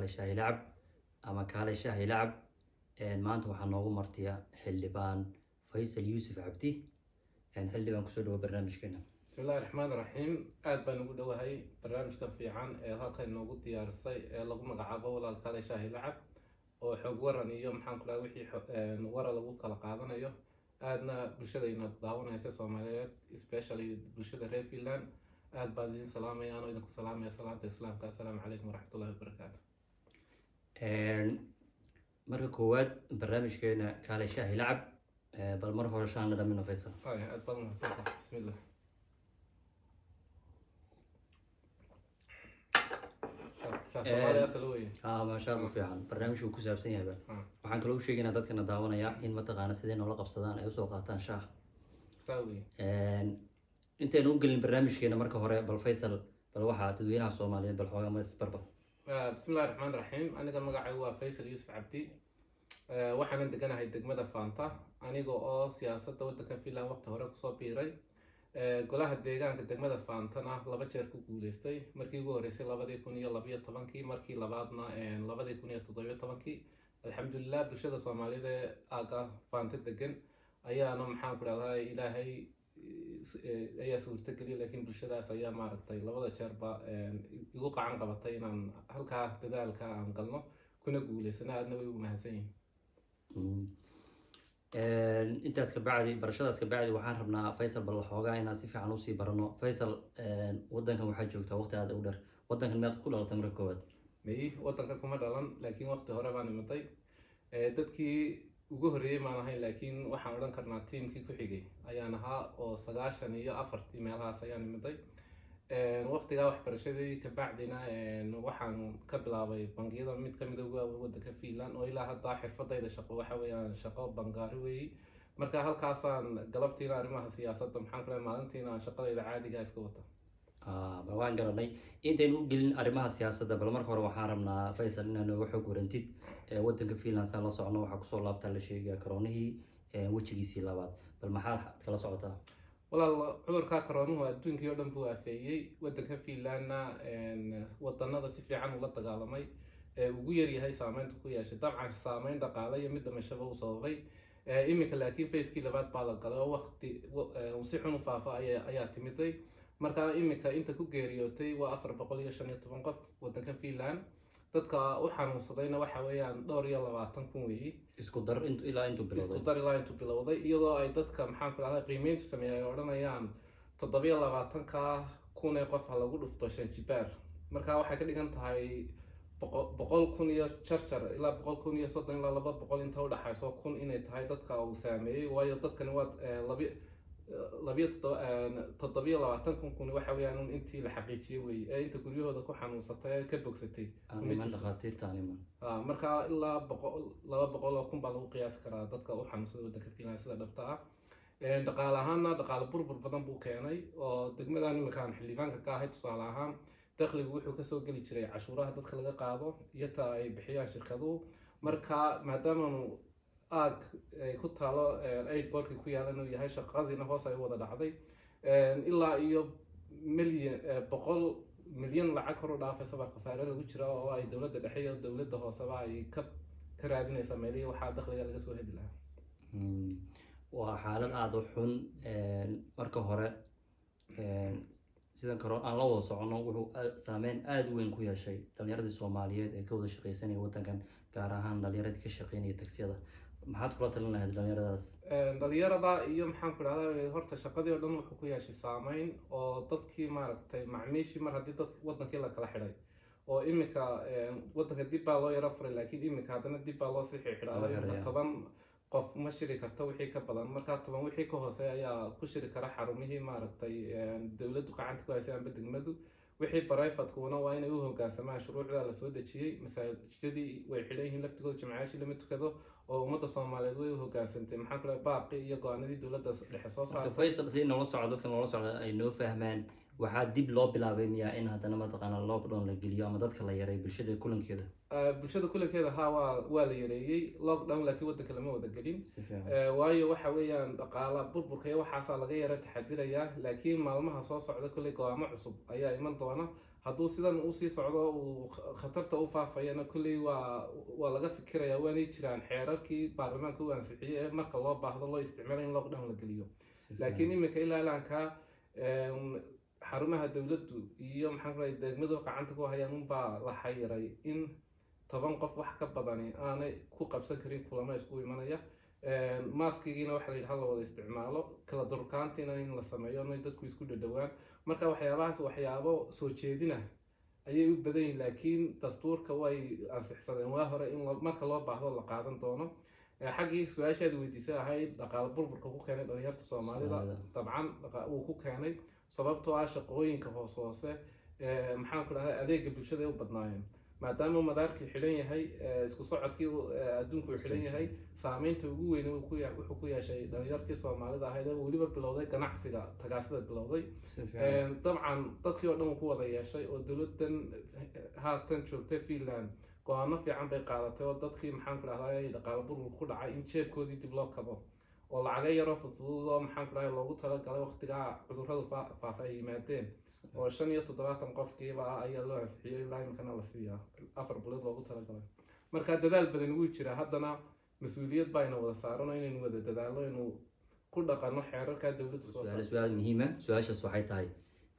kaale shaahi lacab ama kaale shaahi lacab maanta waxaa noogu martiya xildhibaan Faysal Yuusuf Cabdi xildhibaan kusoo dhawo barnaamijkeena. بسم الله الرحمن الرحيم aad baan ugu dhawahay barnaamijka fiican ee halkan inoogu diyaarisay ee lagu magacaabo walaalkaale shaahi lacab oo xog waran iyo maxaan ku dhahay wixii wara lagu kala qaadanayo aadna bulshadayna daawanaysa Soomaaliyeed especially bulshada reer Finland aad baan idin salaamaya anoo idinku salaamaya salaanta islaamka assalaamu calaykum waraxmatullaahi wabarakaatu. marka koowaad barnaamijkeena kaale shaahi lacab bal mar hore shaan dhamino Faysal. aad baan mahadsantahay bismillah. ما شاء الله في عن برنامج وكسب سنة هذا وحن كلو شيء جنا دتك نداونا يا إن متقانا سيدنا ولا قبصدان أيوة سوقاتان شاه سوي أنت نقول البرنامج كنا مركه هراء بالفيصل بالواحد تدوينها الصوماليين بالحوار ما يسبربه. بسم الله الرحمن الرحيم أنا كم مقع هو فيصل يوسف عبدي وحنا عندنا هاي الدقمة فانتا أنا جو سياسة ودك في لا وقت هراء صوبيري golaha deegaanka degmada Faantana laba jeer ku guuleystay markii ugu horeysay 2012 markii labaadna 2017 alxamdulillah bulshada Soomaaliyeed aaga Faanta degan ayaana maxaan ku raadayay ilaahay ayaa suurta galiyay laakiin bulshadaas ayaa maaragtay labada jeerba igu qacan qabatay inaan halka dadaalka aan galno kuna guuleysana aadna way u mahadsan yihiin. intaas ka bacdi barashadaas ka bacdi waxaan rabnaa Faysal bal waxoogaa inaan si fiican u sii barano. Faysal wadankan waxaa joogtaa waqti aad u dheer wadankan miyaad ku dhalatay marka koowaad? may wadanka kuma dhalan laakiin waqti hore baan imatay dadkii ugu horeeyay maan ahayn laakiin waxaan odhan karnaa tiimkii ku xigay ayaan ahaa oo 94 meelahaas ayaan imatay waqtigaa waxbarashadii ka bacdina waxaan ka bilaabay bangiyada mid ka mid ah wadanka Finland oo ilaa hadda xirfadayda shaqo waxa weeyaan shaqo bangaari weey marka halkaasaan galabtiina arrimaha siyaasadda maxaan ku leeyahay maalintiina shaqadayda caadiga iska wata. bal waan garanay intaynu u gelin arrimaha siyaasadda bal marka hore waxaan rabnaa Faysal inaad nooga xog warantid wadanka Finland saan la socono waxaa kusoo laabtaa la sheegay koronihii wajigiisii labaad bal maxaad kala socotaa? walaal cudurka corona adduunka oo dhan buu afeeyay wadanka Finlandna wadanada si fiican ula dagaalamay ugu yar yahay saameynta ku yeeshay dabcan saameyn dhaqaale iyo mid dhimashaba u sababay imika laakiin facekii labaad baa la galay oo waqti si xun u faafa ayaa timiday marka imika inta ku geeriyootay waa 415 qof wadanka Finland dadka u xanuunsadayna waxa weeyaan 220,000 weey isku dar ilaa intuu bilowday iyadoo ay dadka maxaan ku raadayay qiimeynta sameeyay odhanayaan 27,000 ee qof lagu dhufto shan jibaar marka waxay ka dhigan tahay 100,000 iyo charger ilaa 100,000 iyo 30 ilaa 200 inta u dhaxayso kun inay tahay dadka uu saameeyay waayo dadkani waa 27,000 waxa weeyaan intii la xaqiijiyay weey inta guryahooda ku xanuunsatay ka bogsatay marka ilaa 200,000 baa lagu qiyaas karaa dadka u xanuunsaday wadanka Finland sida dhabta ah dhaqaale ahaanna dhaqaale burbur badan buu keenay oo degmadan iminkaan xildhibaanka ka ahay tusaale ahaan dakhligu wuxuu ka soo geli jiray cashuuraha dadka laga qaado iyo taa ay bixiyaan shirkaduhu marka maadaama aag ay ku taalo airportka ku yaalan uu yahay shaqadiina hoos ay wada dhacday ilaa iyo milyan lacag kor u dhaafaysa baa khasaare lagu jira oo ay dowladda dhexe iyo dowladda hooseba ay ka raadinaysaa meelihii waxaa dakhliga laga soo heli lahaa. waa xaalad aad u xun marka hore sidan karo aan la wada socono wuxuu saameyn aad u weyn ku yeeshay dhalinyaradii Soomaaliyeed ee ka wada shaqeysanaya wadankan gaar ahaan dhalinyaradii ka shaqeynaya taksiyada maxaad kula talin lahayd dhalinyaradaas? dhalinyarada iyo maxaan ku raadayay horta shaqadii oo dhan wuxuu ku yeeshay saameyn oo dadkii maaragtay macmiishii mar haddii dad wadankii la kala xidhay oo imika wadanka dib baa loo yara furay laakiin imika haddana dib baa loo sii xidhay 10 qof ma shiri karto wixii ka badan marka 10 wixii ka hooseeya ayaa ku shiri kara xarumihii maaragtay dawladdu gacanta ku haysay amba degmadu wixii private kuna waa inay u hoggaansamaan shuruucda la soo dejiyay masaajidadii way xidhan yihiin laftigooda jamciyadii lama tukado oo ummadda Soomaaliyeed way u hoggaansantay maxaan ku leeyahay baaqi iyo go'aanadii dawladda dhexe soo saartay. Faysal si nolol socdo dadka nolol socda ay noo fahmaan waxaa dib loo bilaabay miyaa in haddana mataqaana lockdown la geliyo ama dadka la yaray bulshada kulankeeda? bulshada kulankeeda waa la yareeyay lockdown laakiin wadanka lama wada gelin waayo waxa weeyaan dhaqaala burburka iyo waxaas laga yara taxadirayaa laakiin maalmaha soo socda kulli go'aamo cusub ayaa iman doona hadduu sidan usii socdo uu khatarta u faafayana kolley waa laga fikirayaa waanay jiraan xeerarkii baarlamaanka u ansixiyey ee marka loo baahdo loo isticmaalo in lockdown la geliyo laakiin iminka ilaa ilaankaa xarumaha dowladdu iyo maxaan ku leeyahay degmadu gacanta ku hayaan unbaa la xayiray in 10 qof wax ka badani aanay ku qabsan karin kulamo isku imanaya maaskigiina waxaa la yidhi hala wada isticmaalo kala durkaantiina in la sameeyo inay dadku isku dhadhowaan marka waxyaabahaas waxyaabo soo jeedina ayay u badan yihiin laakiin dastuurka way ansixsadeen waa hore in marka loo baahdo la qaadan doono xaggii su-aashaad weydiisay ahayd dhaqaale burburka ku keenay dhalinyarta soomaalida dabcan uu ku keenay sababtoo ah shaqooyinka hoose maxaan ku dhahay adeega bulshada ay u badnaayeen maadaama madaarkii xidhan yahay isku socodkii adduunku uu xidhan yahay saameynta ugu weyn wuxuu ku yeeshay dhalinyartii soomaalida ahayd ee weliba bilowday ganacsiga tagaasida bilowday dabcan dadkii oo dhan uu ku wada yeeshay oo dowladan haatan joogtay Finland go-aano fiican bay qaadatay oo dadkii maxaan ku dhahday dhaqaale burbur ku dhacay in jeebkoodii dib loo kabo oo lacaga yaroo fudfudud oo maxaan ku dhahay loogu talagalay waqtigaa cudurradu faafa ay yimaadeen oo 75 qofkiiba ayaa loo ansixiyay ilaa imkana la siiyaa 4 bilood loogu talagalay marka dadaal badan wuu jira haddana mas'uuliyad bayna wada saarano inaynu wada dadaalo inuu ku dhaqano xeerarka dowladda soo saartay su'aal muhiim ah su'aashaas waxay tahay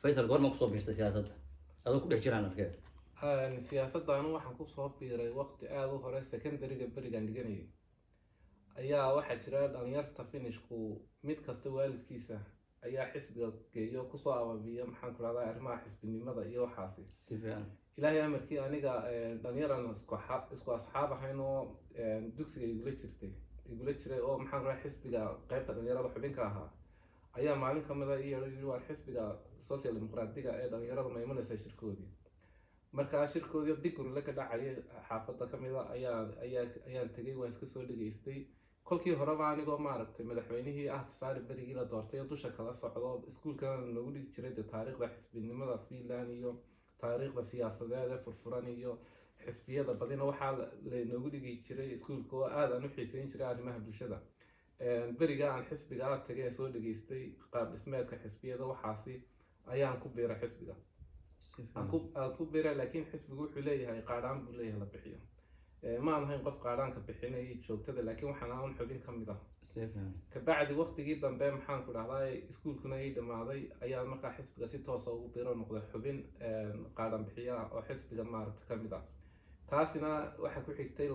Faisal goorma ku soo biirtay siyaasadda adoo ku dhex jiraan arkay siyaasaddan waxaan ku soo biiray waqti aad u hore secondary-ga berigan dhiganayay ayaa waxaa jira dhalinyarta finishku mid kasta waalidkiisa ayaa xisbiga geeyo kusoo ababiya maxaan ku rahdaa arrimaha xisbinimada iyo waxaasi si fiican ilaahay amarkii aniga dhalinyaran isku asxaab ahayn oo dugsiga igula jiray oo maxaan ku rahaa xisbiga qaybta dhalinyarada xubinka ahaa ayaa maalin ka mida ii yeedhay waa xisbiga social dimuqraadiga ee dhalinyarada maymanaysa shirkoodii markaa shirkoodii digurle ka dhacayay xaafadda ka mida ayaan tegay waan iska soo dhageystay kolkii horeba anigoo maaragtay madaxweynihii ah tisaari berigii la doortay oo dusha kala socdo iskuulkana noogu dhigi jiray dee taariikhda xisbinimada Finland iyo taariikhda siyaasadeed ee furfuran iyo xisbiyada badina waxaa noogu dhigi jiray iskuulka oo aad aan u xiiseyn jiray arrimaha bulshada beriga aan xisbiga tagay soo dhageystay qaab dhismeedka xisbiyada waxaasi ayaan ku biiray xisbiga aan ku biiray laakiin xisbigu wuxuu leeyahay qaadhaan buu leeyahay la bixiyo ma aan ahayn qof qaadhaanka bixinayay joogtada laakiin waxaan ahaan xubin ka mid ah kabacdi waqtigii dambe maxaan ku dhahdaa iskuulkuna ay dhamaaday ayaa markaa xisbiga si toos ah ugu biiro noqday xubin qaadhaan bixiya oo xisbiga maaragta ka mid ah taasina waxaa ku xigtay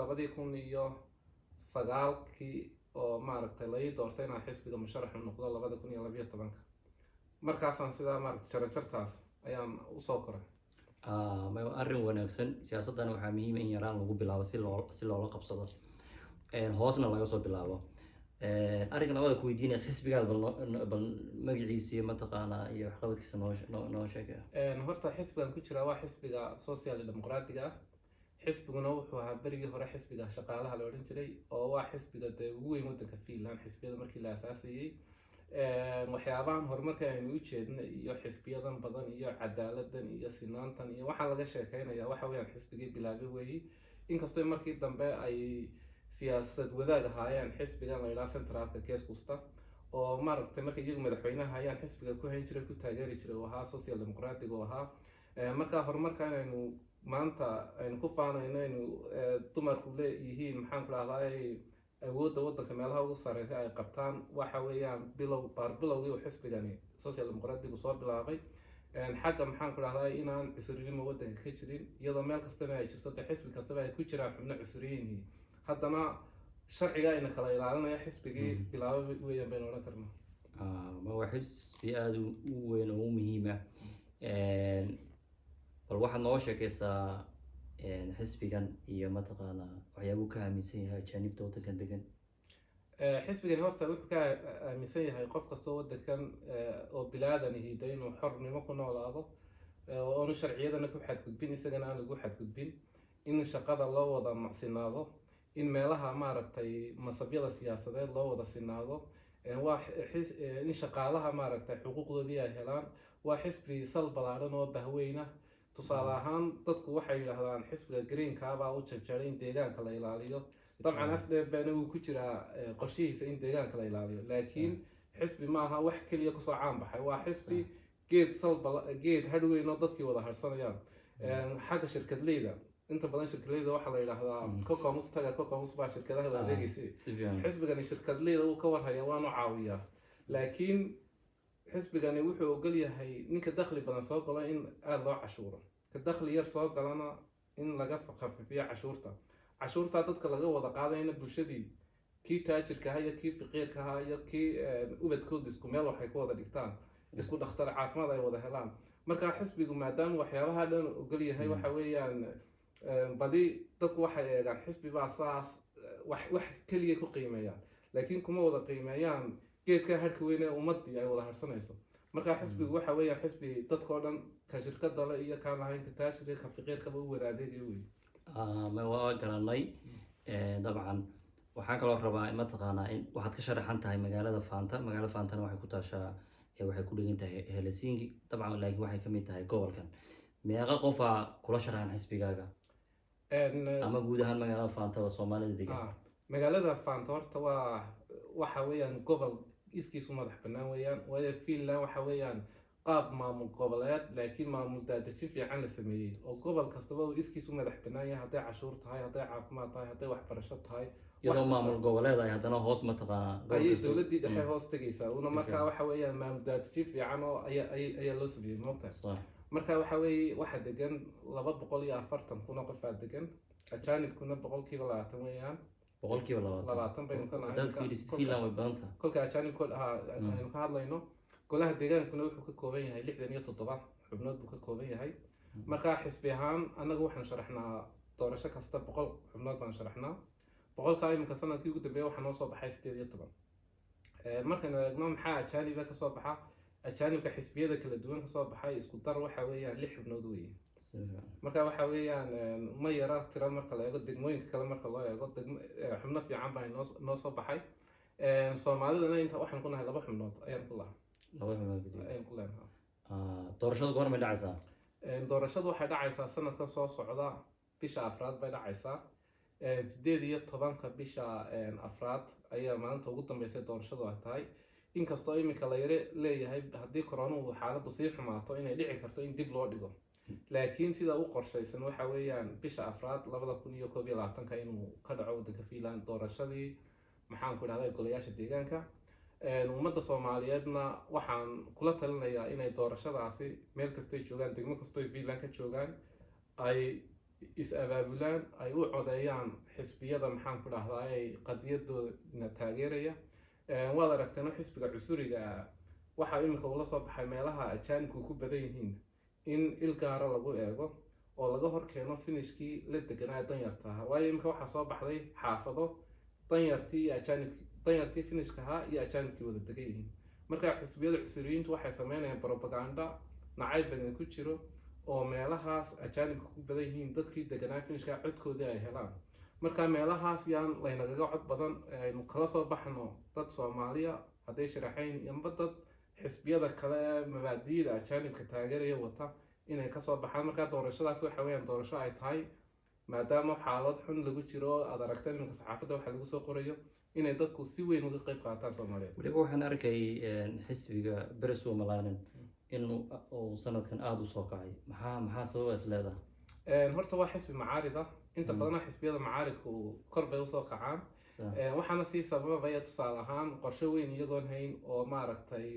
2009 oo maaragtay la ii doortay inaan xisbiga musharax noqdo 2012 markaasaan sidaa maaragta jarajartaas ayaan usoo koray arrin wanaagsan siyaasaddan waxaa muhiim in yaraan lagu bilaabo si loola qabsado hoosna laga soo bilaabo arrinka labada ku weydiinaya xisbigaada bal magaciisa mataqaanaa iyo waxqabadkiisa noo sheegaya horta xisbigan ku jira waa xisbiga social dimuqraadiga ah xisbiguna wuxuu ahaa berigii hore xisbiga shaqaalaha la odhan jiray oo waa xisbiga dee ugu weyn waddanka Finland xisbiyada markii la aasaasayay waxyaabahan horumarka aynu u jeedna iyo xisbiyadan badan iyo cadaaladan iyo sinaantan iyo waxaa laga sheekeynayaa waxa weeyaan xisbigii bilaabay weeyi inkastoo markii dambe ay siyaasad wadaag ahaayeen xisbigan la yidhaha centralka keeskusta oo maaragtay markay iyagu madaxweynaha ayaan xisbiga ku hayn jiray ku taageeri jiray oo ahaa social dimuqraadiga oo ahaa markaa horumarkan aynu maanta aynu ku faanayno aynu dumarku leeyihiin maxaan ku dhahdaa awoodda waddanka meelaha ugu sareysa ay qabtaan waxa weeyaan bilowgii uu xisbigani social dimuqraadigu soo bilaabay xagga maxaan ku dhahdaa inaan cusurnimo waddanka ka jirin iyadoo meel kastaba ay jirto dee xisbi kastaba ay ku jiraan xubno cusuriyiinii haddana sharciga ayna kala ilaalinaya xisbigii bilaabay weeyaan baynu odhan karnaa waa xisbi aada u weyn oo u muhiima bal waxaad noo sheekaysaa xisbigan iyo mataqaanaa waxyaabuu ka aaminsan yahay ajaanibta waddankan degan xisbigan horta wuxuu ka aaminsan yahay qof kastoo waddankan oo bilaadan hiiday inuu xornimo ku noolaado oonu sharciyadana ku xadgudbin isagana aan lagu xadgudbin in shaqada loo wada sinaado in meelaha maaragtay masabyada siyaasadeed loo wada sinaado waa in shaqaalaha maaragtay xuquuqdoodii ay helaan waa xisbi sal ballaaran oo bahweyna tusaale ahaan dadku waxay yidhaahdaan xisbiga greenkaabaa u jarjaray in deegaanka la ilaaliyo dabcan asdheebana wuu ku jiraa qorshihiisa in deegaanka la ilaaliyo laakiin xisbi maaha wax keliya kusoo caan baxay waa xisbi geed hadhweyn oo dadkii wada harsanayaan. Xagga shirkadleyda inta badan shirkadleyda waxaa la yidhaahdaa Cocomus taga Cocomus baa shirkadaha la adeegaysay. xisbigani shirkadleyda uu ka warhaya waanu caawiyaa, laakiin xisbigani wuxuu ogol yahay ninka dakhli badan soo galo in aada loo cashuuro, ka dakhli yar soo galana in laga khafiifiyo cashuurta dadka laga wada qaadayna bulshadii kii taajirka ahaa iyo kii faqiirka ahaa iyo kii ubadkooda isku meel waxay ku wada dhigtaan, isku dhakhtar caafimaad ay wada helaan. marka xisbigu maadaama waxyaabaha dhan ogol yahay waxa weeyaan badi dadku waxay eegaan xisbi baa saas wax keliya ku qiimeeyaan, laakiin kuma wada qiimeeyaan geedka harka weyn ee ummadii ay wada harsanayso. marka xisbigu waxa weeyaan xisbi dadkoo dhan ka shirkada le iyo kaan lahayn ka taajirka ka faqiirkaba u wada adeegaya wey. ma waa garanay. dabcan waxaan kaloo rabaa mataqaanaa in waxaad ka sharaxan tahay magaalada Fantana waxay ku taashaa waxay ku dhigan tahay Helsinki dabcan, laakiin waxay ka mid tahay gobolkan. meeqa qofaa kula sharaxan xisbigaaga ama guud ahaan magaalada Fanta Soomaalida degan? magaalada Fanta horta waxa weeyaan gobol iskiisu madax bannaan weeyaan, waayo Finland waxa weeyaan qaab maamul goboleed laakiin maamul daadejin fiican la sameeyey oo gobol kastaba uu iskiisu madax bannaan yahay, hadday cashuur tahay, hadday caafimaad tahay, hadday waxbarasho tahay. iyadoo maamul goboleed ay haddana hoos mataqaanaa ayay dowladdii dhexe hoos tegaysaa una markaa waxa weeyaan maamul daadejin fiican oo ayaa loo sameeyey moogtahay. marka waxa weeye waxa degan 240 kun oo qof aa degan, ajaanibkuna 20% weeyaan. 20% baynu ka nahay Finland way badan tahay. kolka ajaanibku aynu ka hadlayno, golaha deegaankuna wuxuu ka kooban yahay 67 xubnood buu ka kooban yahay. marka xisbi ahaan annagu waxaan sharaxnaa doorasho kasta 100 xubnood baan sharaxnaa. 100ka iminka sanadkii ugu dambeeyay waxaa noo soo baxay 18. markaynu eegno maxaa ajaaniba ka soo baxa, ajaanibka xisbiyada kala duwan ka soo baxay isku dar waxa weeyaan 6 xubnood weeye. marka waxa weeyaan ma yara tira marka la eego degmooyinka kale marka loo eego xubno fiican baa noo soo baxay. Soomaalidana inta waxaan ku nahay 2 xubnood ayaan ku lahaa. 2 xubnood ayaan ku leenahay. doorashadu goor ma dhacaysaa? doorashadu waxay dhacaysaa sanadkan soo socda bisha 4 bay dhacaysaa. 18 bisha 4 ayaa maalinta ugu dambeysay doorashadu ay tahay. inkastoo iminka la yare leeyahay haddii koronuhu xaaladdu sii xumaato inay dhici karto in dib loo dhigo, laakiin sida u qorshaysan waxa weeyaan bisha 4 2021 inuu ka dhaco waddanka Finland doorashadii maxaan ku idhahdaa golayaasha deegaanka. ummadda Soomaaliyeedna waxaan kula talinayaa inay doorashadaasi meel kastay joogaan, degmo kastoo Finland ka joogaan, ay is-abaabulaan, ay u codeeyaan xisbiyada maxaan ku idhahdaa ay qadiyadooda taageeraya. waad aragteen xisbiga cusuriga waxa iminka uu la soo baxay meelaha ajaanibku ku badan yihiin in il gaara lagu eego oo laga hor keeno finishkii la deganaa danyarta ahaa, waayo iminka waxaa soo baxday xaafado danyartii finishka ahaa iyo ajaanibkii wada degan yihiin. marka xisbiyada cusuriyiintu waxay sameynayaan propaganda nacayb badan ku jiro oo meelahaas ajaanibka ku badan yihiin dadkii deganaa finishka codkoodii ay helaan. marka meelahaas yaan laynagaga cod badan aynu kala soo baxno dad Soomaaliya hadday sharaxayn iyo dad xisbiyada kale mabaadiida ajaanibka taageeraya wata inay ka soo baxaan. marka doorashadaas waxa weeyaan doorasho ay tahay maadaama xaalad xun lagu jiro, aad aragteen iminka saxaafadda waxa lagu soo qorayo inay dadku si weyn uga qayb qaataan Soomaaliya. waliba waxaan arkay xisbiga Bereso Malanen inuu sanadkan aada u soo kacay. maxaa sababa is leedahay? horta waa xisbi macaarida, inta badan xisbiyada macaaridku kor bay usoo kacaan. waxaana sii sababaya tusaale ahaan qorshe weyn iyagoon hayn oo maaragtay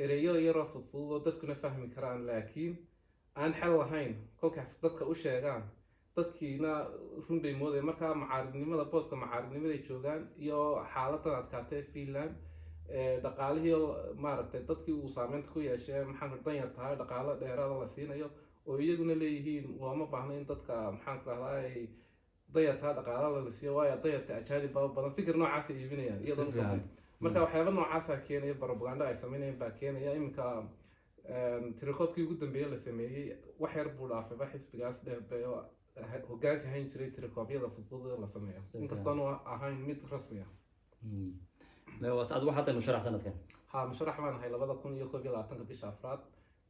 ereyo yaroo fudfudud oo dadkuna fahmi karaan laakiin aan xal lahayn, kolkaas dadka u sheegaan dadkiina run bay moodaya. markaa macaaridnimada booska macaaridnimaday joogaan iyo xaaladan adkaatay Finland dhaqaalihii maaragtay dadkii uu saameynta ku yeeshee maxaan danyar tahay dhaqaalo dheeraada la siinayo oo iyaguna leeyihiin looma baahna in dadka maxaan ku dhahdaa ay dayartaa dhaqaala la siiyo, waayo dayarta ajaanib badan fikir noocaas ay iibinayaan iyadoo marka waxyaaba noocaasa keenaya propaganda ay sameynayaan baa keenaya. iminka tirakoobkii ugu dambeeyay la sameeyey wax yar buu dhaafayba xisbigaas dheebeeyo hogaanka hayn jiray tirakoobyada fudfudud la sameeyo inkastoon ahayn mid rasmi ah. ad waxaad tahay musharax sanadkan? musharax baan ahay 2021 bisha 4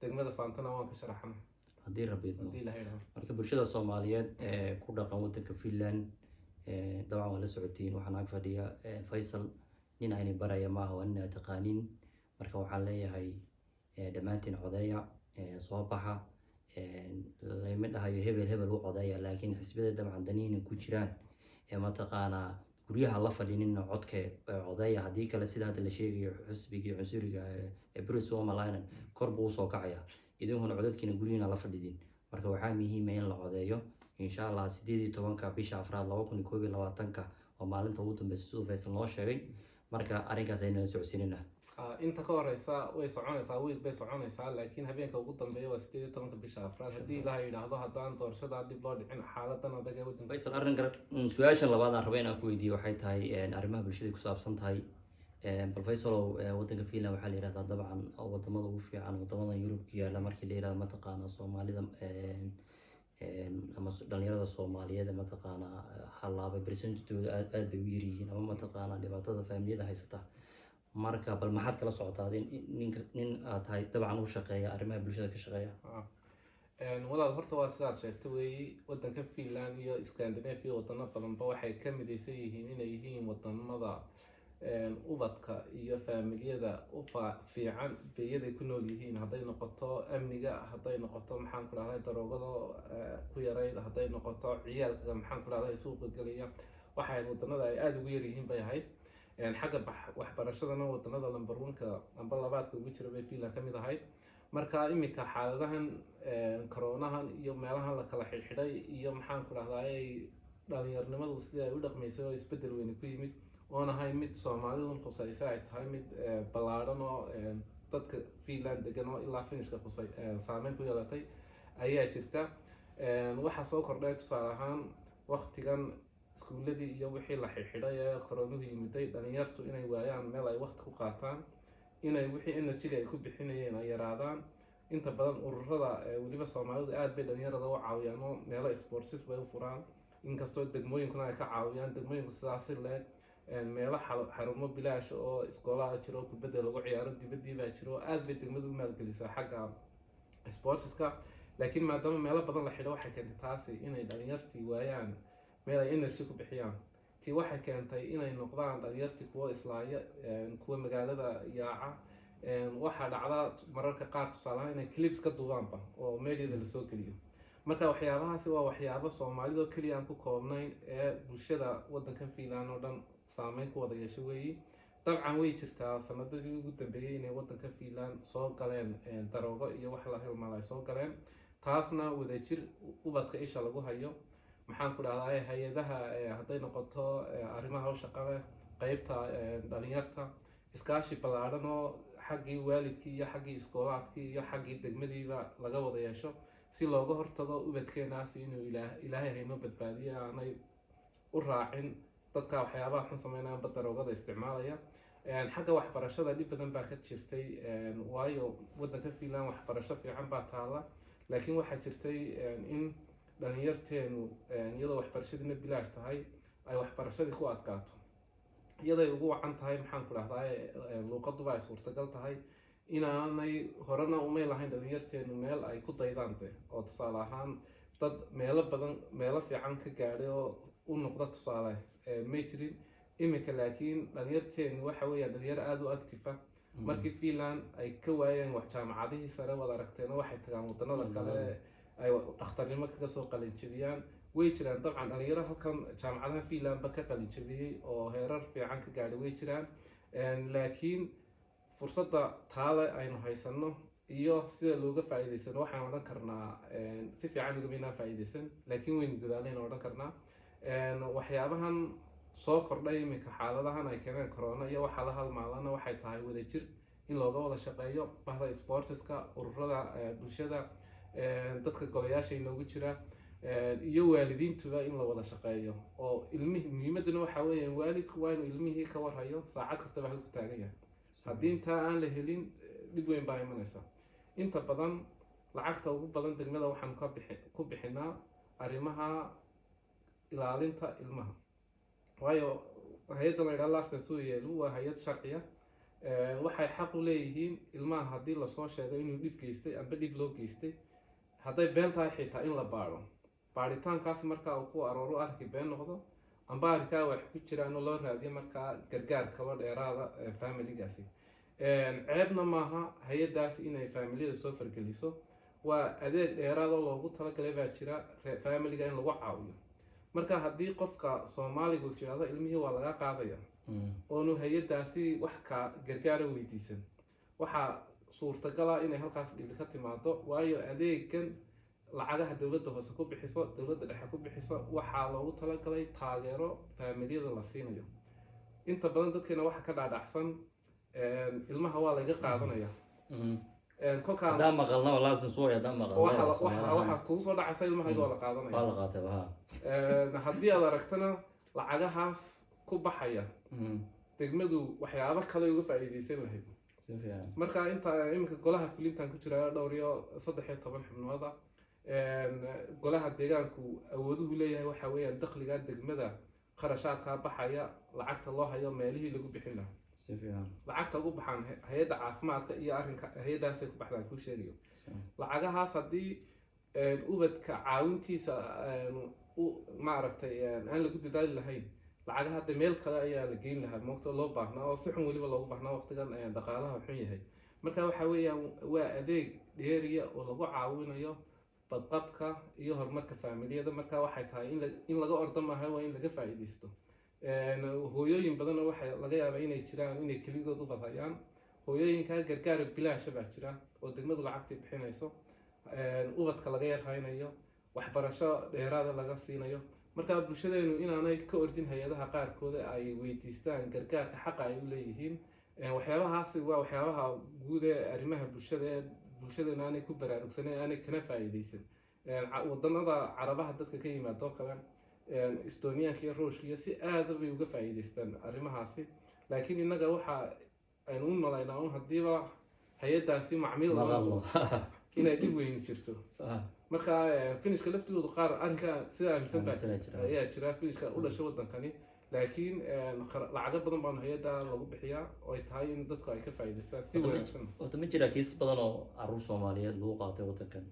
degmada Fantana waan ka sharaxana haddii rabiidno. marka bulshada Soomaaliyeed ee ku dhaqan waddanka Finland dabcan waa la socotiin. waxaan ag fadhiya Faysal, nin ayna baraya maaha waa nin aad taqaaniin. marka waxaan leeyahay dhammaantiin codeeya, soo baxa. Lama dhahayo hebel hebel u codeeya, laakiin xisbiyada dabcan daniina ku jiraan mataqaanaa guryaha la fadhinina codka codeeya. Haddii kale sida hadda la sheegayo xisbigii cunsuriga Bruce Somaliland kor buu usoo kacaya, idinkuna codadkiina guryihiina la fadhidin. Marka waxaa muhiim ah in la codeeyo insha Allah 18 bisha afraad 2021 oo maalinta ugu dambeysa siduu Faisal noo sheegay. Marka arrinkaas ayna socodsiinina inta ka horeysa way soconaysaa, week bay soconaysaa, laakiin habeenka ugu dambeeya waa 18 bisha afraad. haddii ilaahay yidhaahdo haddaan doorashada dib loo dhicin xaaladan adag ee waddanka. Faisal, arrin kale su-aashan labaad aan rabo inaan ku weydiiyo waxay tahay arrimaha bulshada ku saabsan tahay. Bal Faisalow, waddanka Finland waxaa la yidhahdaa dabcan wadamada ugu fiican wadamada Yurub ku yaala markii la yidhahdo mataqaanaa Soomaalida ama dhalinyarada Soomaaliyeed mataqaanaa halaabay percentage-dooda aad bay u yaryihiin ama mataqaanaa dhibaatada faamiliyada haysata. Marka bal maxaad kala socotaa nin aad tahay dabcan u shaqeeya arrimaha bulshada ka shaqeeya? walaal horta waa sidaad sheegtay weeyi, waddanka Finland iyo Scandinavia wadano badanba waxay ka midaysan yihiin inay yihiin wadamada ubadka iyo faamiliyada u fiican beeyaday ku nool yihiin. hadday noqoto amniga, hadday noqoto maxaan ku dhahday daroogada ku yarayd, hadday noqoto ciyaalka maxaan ku dhahday suuqa gelaya, waxay wadanada ay aada ugu yar yihiin bay ahayd. xagga waxbarashadana wadanada number 1ka amba labaadka ugu jira bay Finland ka mid ahayd. marka imika xaaladahan koronahan iyo meelahan la kala xidhxidhay iyo maxaan ku dhahday dhalinyarnimadu sidii ay u dhaqmaysay oo isbedel weyn ku yimid, oon ahay mid Soomaalidu khusaysa ay tahay mid ballaaran oo dadka Finland degan oo ilaa finishka khusay saameyn ku yeelatay ayaa jirta. waxaa soo kordhay tusaale ahaan waqtigan iskuuladii iyo wixii la xidhxidhay ee koronuhu yimiday, dhalinyartu inay waayaan meel ay waqti ku qaataan, inay wixii energy ay ku bixinayeen ay yaraadaan. inta badan ururada weliba Soomaalidu aad bay dhalinyarada u caawiyaan oo meelo sports bay u furaan, inkastoo degmooyinkuna ay ka caawiyaan. degmooyinku sidaas leeg meelo xarumo bilaash oo iskoolaha jiro oo kubadda lagu ciyaaro dibadii baa jiro, aad bay degmadu u maalgelisaa xagga sportska. laakiin maadaama meelo badan la xidho, waxay keentay taasi inay dhalinyartii waayaan meel ay energy ku bixiyaan. tii waxay keentay inay noqdaan dhalinyartii kuwo islaaya, kuwa magaalada yaaca. waxaa dhacda mararka qaar tusaalahaan inay clips ka duubaanba oo mediada lasoo geliyo. marka waxyaabahaasi waa waxyaabo Soomaalida keliya aan ku koobnayn ee bulshada waddankan Finland oo dhan saameyn ku wada yeesho weeyi. dabcan way jirtaa sanadadii ugu dambeeyay inay waddanka Finland soo galeen daroogo iyo wax la hilmaal ay soo galeen. taasna wadajir ubadka isha lagu hayo, maxaan ku dhahday hay-adaha hadday noqoto arrimaha u shaqada qaybta dhalinyarta, iskaashi ballaaran oo xaggii waalidkii iyo xaggii iskoolaadkii iyo xaggii degmadiiba laga wada yeesho si looga hortago ubadkeenaasi inuu ilaahay haynoo badbaadiyo, aanay u raacin dadka waxyaabaha xun sameynaya daroogada isticmaalaya. xagga waxbarashada dhib badan baa ka jirtay, waayo waddanka Finland waxbarasho fiican baa taala, laakiin waxaa jirtay in dhalinyarteenu iyadoo waxbarashadiina bilaash tahay ay waxbarashadii ku adkaato, iyaday ugu wacan tahay maxaan ku dhahday luuqaduba ay suurtagal tahay inaanay horena umay lahayn dhalinyarteenu meel ay ku daydaan oo tusaale ahaan dad meelo fiican ka gaadhay oo u noqda tusaale may jirin. imika laakiin dhalinyarteenu waxa weeyaan dhalinyaro aada u active ah. markii Finland ay ka waayeen wax jaamacadihii sare wada aragteena waxay tagaan wadanada kale ay dhakhtarnimo kaga soo qalin jabiyaan. way jiraan dabcan dhalinyaro halkan jaamacadaha Finland ba ka qalin jabiyey oo heerar fiican ka gaadhay way jiraan, laakiin fursadda taale aynu haysano iyo sida looga faa'iideysano waxaan odhan karnaa si fiican uga faa'iideysan, laakiin waynu dadaalayna odhan karnaa. waxyaabahan soo kordhay imika xaaladahan ay keeneen corona iyo waxaa la halmaalana waxay tahay wadajir in looga wada shaqeeyo bahda sportska, ururada bulshada, dadka golayaasha inoogu jira iyo waalidiintuba in la wada shaqeeyo. oo muhiimaduna waxaa weeyaan waalidku waa inuu ilmihii ka warhayo saacad kastaba halku taagan yahay. haddii intaa aan la helin dhib weyn baa imanaysa. inta badan lacagta ugu badan degmada waxaan ku bixinaa arrimaha ilaalinta ilmaha, waayo hay-adda la yidhaha Last Resort waa hay-ad sharciya. waxay xaq u leeyihiin ilmaha haddii lasoo sheego inuu dhib geystay amba dhib loo geystay, hadday been tahay xitaa in la baadho. baadhitaankaas markaa uu ku arooru arki been noqdo amba arkaa wax ku jiraan oo loo raadiyo markaa gargaar kalo dheeraada familigaasi. ceebna maaha hay-adaas inay faamiliyada soo fargeliso, waa adeeg dheeraadoo loogu talagalay baa jira faamiliga in lagu caawiyo. marka haddii qofka soomaaligu is yidhaahdo ilmihii waa laga qaadaya oonu hay-adaasi wax ka gargaara weydiisan, waxaa suurtagala inay halkaas dhibi ka timaado, waayo adeegan lacagaha dowladda hoose ku bixiso, dowladda dhexe ku bixiso, waxaa loogu talagalay taageero faamiliyada la siinayo. inta badan dadkeena waxa ka dhaadhacsan ilmaha waa laga qaadanaya. kolkaan haddaan maqalnaba laasin suuy haddaan waxaa kugu soo dhacaysa ilmahayga waa la qaadanaya. waa la qaatay haddii aad aragtana lacagahaas ku baxaya degmadu waxyaabo kale uga faa'iidaysan lahayd. marka inta iminka golaha fulintan ku jira dhowr iyo 13 xubnooda, golaha deegaanku awooduhu leeyahay waxa weeyaan dakhliga degmada qarashaadka baxaya, lacagta loo hayo meelihii lagu bixin lahaa. lacagta ugu baxaan hay-adda caafimaadka iyo arrinka hay-adaasay ku baxdaan kuu sheegayo. lacagahaas haddii ubadka caawintiisa maaragtay aan lagu dadaali lahayn, lacagaha hadda meel kale ayaa la geyn lahaa moogta loo baahnaa, oo si xun weliba loogu baahnaa waqtigan dhaqaalaha xun yahay. marka waxa weeyaan waa adeeg dheeriya oo lagu caawinayo badqabka iyo horumarka faamiliyada. marka waxay tahay in laga ordo maaha, waa in laga faa'iidaysto. hooyooyin badan waxay laga yaabaa inay jiraan inay keligood u badayaan. hooyooyinka gargaar bilaasha baa jira oo degmadu lacagtii bixinayso, ubadka laga yarhaynayo, waxbarasho dheeraada laga siinayo. marka bulshadeenu inaanay ka ordin hay-adaha qaarkood ay weydiistaan gargaarka xaqa ay u leeyihiin. waxyaabahaasi waa waxyaabaha guud ee arrimaha bulshada ee bulshadeena aanay ku baraarugsaneen, aanay kana faa'iidaysan. wadannada carabaha dadka ka yimaado kale, estoniyaanka iyo ruushka iyo si aad bay uga faa'iidaystaan arrimahaasi. laakiin innaga waxa aynu u malaynaa un haddiiba hay-adaasi macmiil inay dhib weyn jirto. marka finishka laftoodu qaar arrinka sida aaminsan baa ayaa jira finishka u dhashay waddankani, laakiin lacago badan baanu hay-adda lagu bixiyaa oo ay tahay in dadku ay ka faa'iidaystaan si wanaagsan. horta ma jira kiisas badan oo caruur Soomaaliyeed lagu qaatay waddankan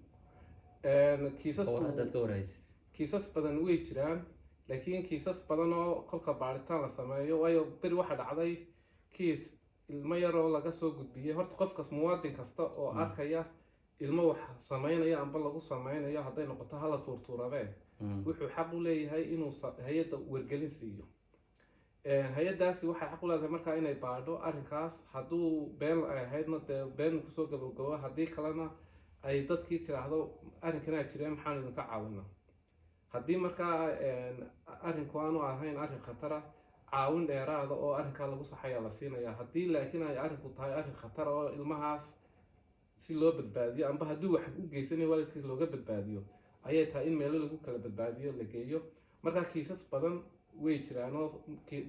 kiisas ka warhaysa? kiisas badan way jiraan, laakiin kiisas badan oo kolka baaritaan la sameeyo, waayo beri waxa dhacday kiis ilmo yaroo laga soo gudbiyey. horta qofkas muwaadin kasta oo arkaya ilmo wax sameynaya amba lagu sameynayo, hadday noqoto hala tuurtuurabe, wuxuu xaq u leeyahay inuu hay-adda wargelin siiyo. hay-adaasi waxay xaq u leedahay markaa inay baadho arrinkaas. hadduu been ay ahaydna dee been kusoo gabagabo, haddii kalena ay dadkii tiraahdo arrinkanaa jireen maxaan idinka caawina. haddii markaa arrinku aanu ahayn arrin khatara, caawin dheeraada oo arrinkaa lagu saxayaa la siinaya. haddii laakiin ay arrinku tahay arrin khatara oo ilmahaas si loo badbaadiyo amba hadduu wax u geysanayo waalidkiis looga badbaadiyo, ayay tahay in meelo lagu kala badbaadiyo la geeyo. markaa kiisas badan way jiraan oo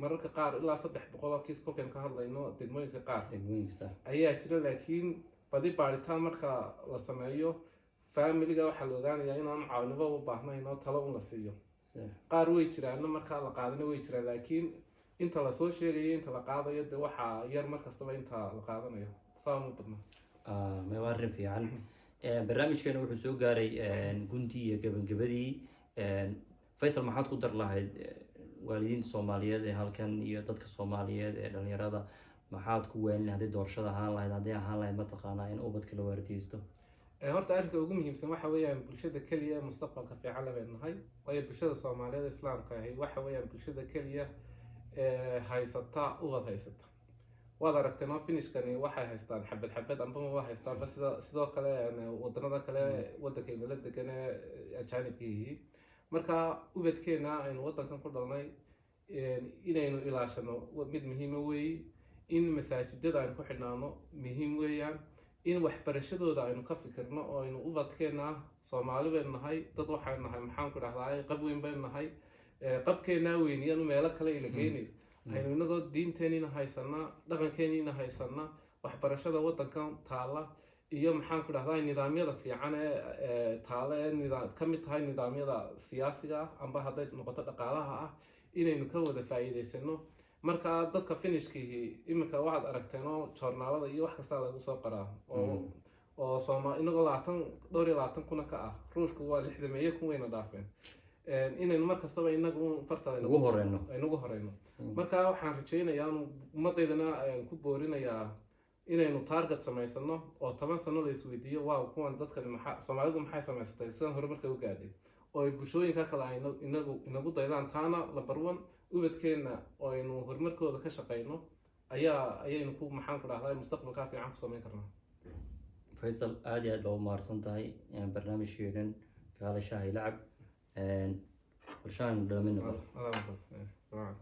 mararka qaar ilaa 300 oo kiis kolkaan ka hadlayno degmooyinka qaar ayaa jira. laakiin badi baaritaan marka la sameeyo faamiliga waxaa la ogaanayaa inaan caawinimo u baahnayn oo talo un la siiyo. qaar way jiraan markaa la qaadana way jiraan, laakiin inta lasoo sheegayo inta la qaadayo de waxaa yar markastaba inta la qaadanayo saa uma badna. waa arrin fiican. barnaamijkeena wuxuu soo gaaray guntii iyo gabagabadii. Faysal, maxaad ku dar lahayd waalidiinta Soomaaliyeed ee halkan iyo dadka Soomaaliyeed ee dhalinyarada? maxaad ku weenin haddii doorashada ahaan lahayd, haddii ahaan lahayd mataqaanaa in ubadka la waardiyeysto? horta arrinka ugu muhiimsan waxa weeyaan bulshada keliya mustaqbalka fiican la nahay, waayo bulshada Soomaaliyeed islaamka ahi waxa weeyaan bulshada keliya haysata ubad haysata. waad aragteen oo finishkani waxay haystaan xabad xabad amba ma haystaanba sidoo kale wadannada kale waddankayna la degan ee ajaanibka yihiin. marka ubadkeena aynu waddankan ku dhalnay inaynu ilaashano mid muhiima weeye. in masaajidada aynu ku xidhnaano muhiim weeyaan. in waxbarashadooda aynu ka fikirno oo aynu ubadkeena Soomaali baynu nahay, dad waxaynu nahay maxaan ku dhahdaa qab weyn baynu nahay. qabkeena weyniyaan meelo kale ila geynay, aynu inagoo diinteenina haysana, dhaqankeenina haysana, waxbarashada waddankan taala iyo maxaan ku dhahdaa nidaamyada fiican ee taala ee ka mid tahay nidaamyada siyaasiga ah amba hadday noqoto dhaqaalaha ah, inaynu ka wada faa'iidaysano. marka dadka finishkii iminka waxaad aragteen oo joornaalada iyo wax kasta lagu soo qoraa oo inagoo 20 kuna ka ah, ruushku waa 60 kun wayna dhaafeen. inaynu mar kastaba inagu farta ugu horeyno. marka waxaan rajaynayaa ummadeydana ku boorinayaa inaynu target samaysano oo 10 sano la isweydiiyo waa kuwan dadkan maxaa Soomaalidu maxay samaysatay sidan horumarka u gaadhay oo ay bulshooyinka kale ay inagu daydaan taana la barwan ubadkeena oo aynu horumarkooda ka shaqeyno ayaynu ku maxaan ku dhahdaa mustaqbalka fiican ku sameyn karnaa. Faisal aad iyo aad baa u mahadsan tahay barnaamijkeegan ka hadashaha lacab bulshada dhamaan. Salaam.